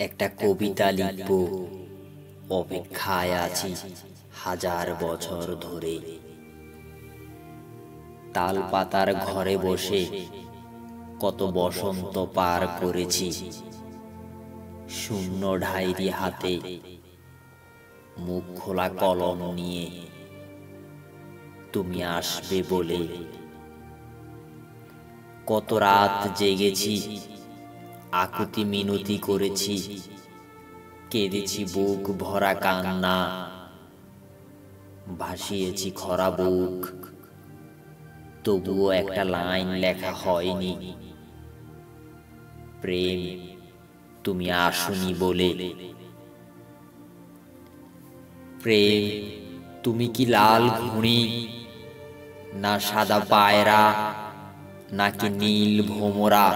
একটা কবিতা লিখব, অপেক্ষায় আছি হাজার বছর ধরে। তাল পাতার ঘরে বসে কত বসন্ত পার করেছি, শূন্য ডায়েরি হাতে, মুখ খোলা কলম নিয়ে। তুমি আসবে বলে কত রাত জেগেছি, আকুতি মিনতি করেছি, কেঁদেছি বুক ভরা কান্না, ভাসিয়েছি খরা বুক, তবুও একটা লাইন লেখা হয়নি। প্রেম, তুমি আসনি বলে। প্রেম, তুমি কি লাল ঘুড়ি, না সাদা পায়রা, নাকি নীল ভোমরা?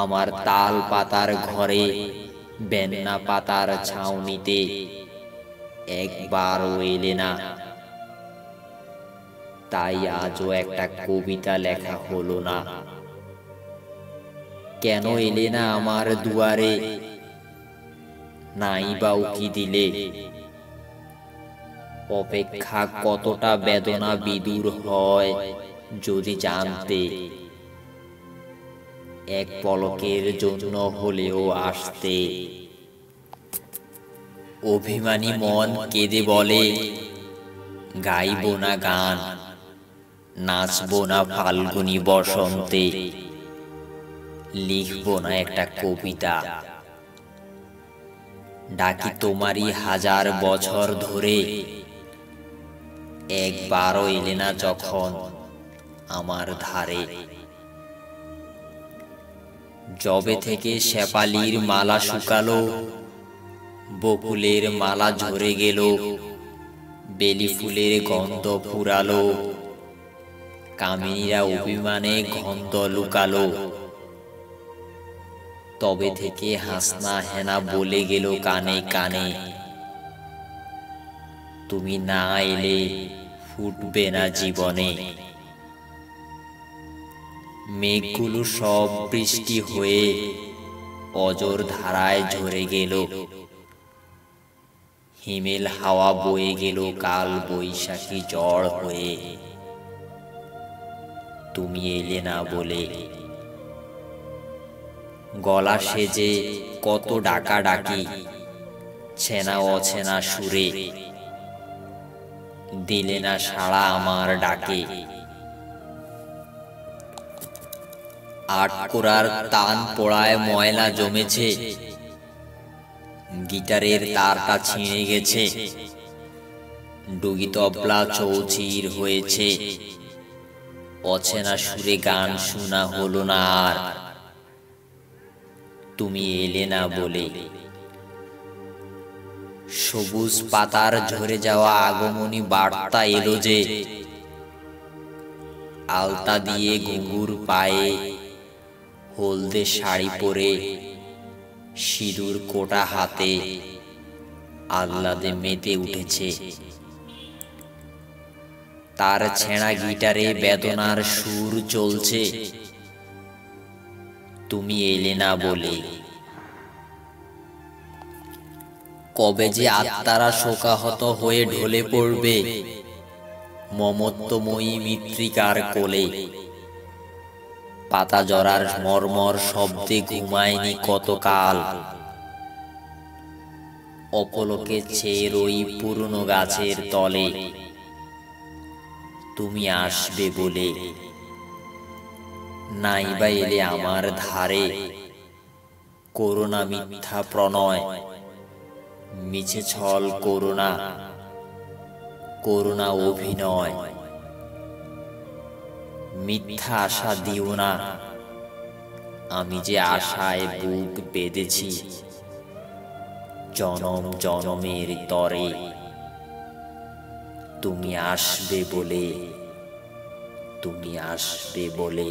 আমার তাল পাতার ঘরে, বেন্না পাতার ছাউনিতে একবারও এলে না। তাই আজও একটা কবিতা লেখা হলো না। কেন এলে না আমার দুয়ারে, নাই বা উকি দিলে? অপেক্ষা কতটা বেদনা বিদুর হয় যদি জানতে। এক পলকের জন্য হলেও আসতে। অভিমানী মন কেঁদে বলে, গাইব না গান, নাচব না ফাল্গুনী বসন্তে, লিখব না একটা কবিতা। ডাকি তোমারই হাজার বছর ধরে, একবারও এলে না যখন আমার ধারে। জবে থেকে শেফালির মালা শুকালো, বকুলের মালা ঝরে গেল, বেলি ফুলের গন্ধ ফুরালো, কামিনীরা অভিমানে গন্ধ লুকালো। তবে থেকে হাসনা হেনা বলে গেল কানে কানে, তুমি না এলে ফুটবে না জীবনে। মেঘগুলো সব বৃষ্টি হয়ে অজর ধারায় ঝরে গেল, হিমেল হাওয়া বয়ে গেল কাল বৈশাখী ঝড় হয়ে। তুমি এলে না বলে। গলা সেজে কত ডাকা ডাকি, ছেনা অছেনা সুরে, দিলে না সাড়া আমার ডাকে। আটকোরার তান পোড়ায় ময়লা জমেছে, গিটারের তারটা ছিঁড়ে গেছে, ডুগি তবলা চৌচির হয়েছে, অচেনা সুরে গান শোনা হলো না আর। তুমি এলে না বলে। সবুজ পাতার ঝরে যাওয়া আগমনী বার্তা এলো যে, আলতা দিয়ে ঘুঙুর পায়ে, হলদে শাড়ি পরে, সিঁদুর কোটা হাতে, আহ্লাদে মেতে উঠেছে। তার ছেঁড়া গিটারে বেদনার সুর চলছে, তুমি এলে না বলে। কবে যে আত্মারা শোকাহত হয়ে ঢলে পড়বে মমত্বময়ী মৃত্তিকার কোলে। পাতা জরার মর্মর শব্দে ঘুমায়নি কতকাল, অপলকে চেয়ে রই পুরনো গাছের তলে। তুমি আসবে বলে। নাই বা এলে আমার ধারে, করুণা মিথ্যা প্রণয়, মিছে ছল করুণা, করুণা অভিনয়। মিথ্যা আশা দিও না, আমি যে আশায় বুক বেঁধেছি জনম জনমের তরে। তুমি আসবে বলে, তুমি আসবে বলে।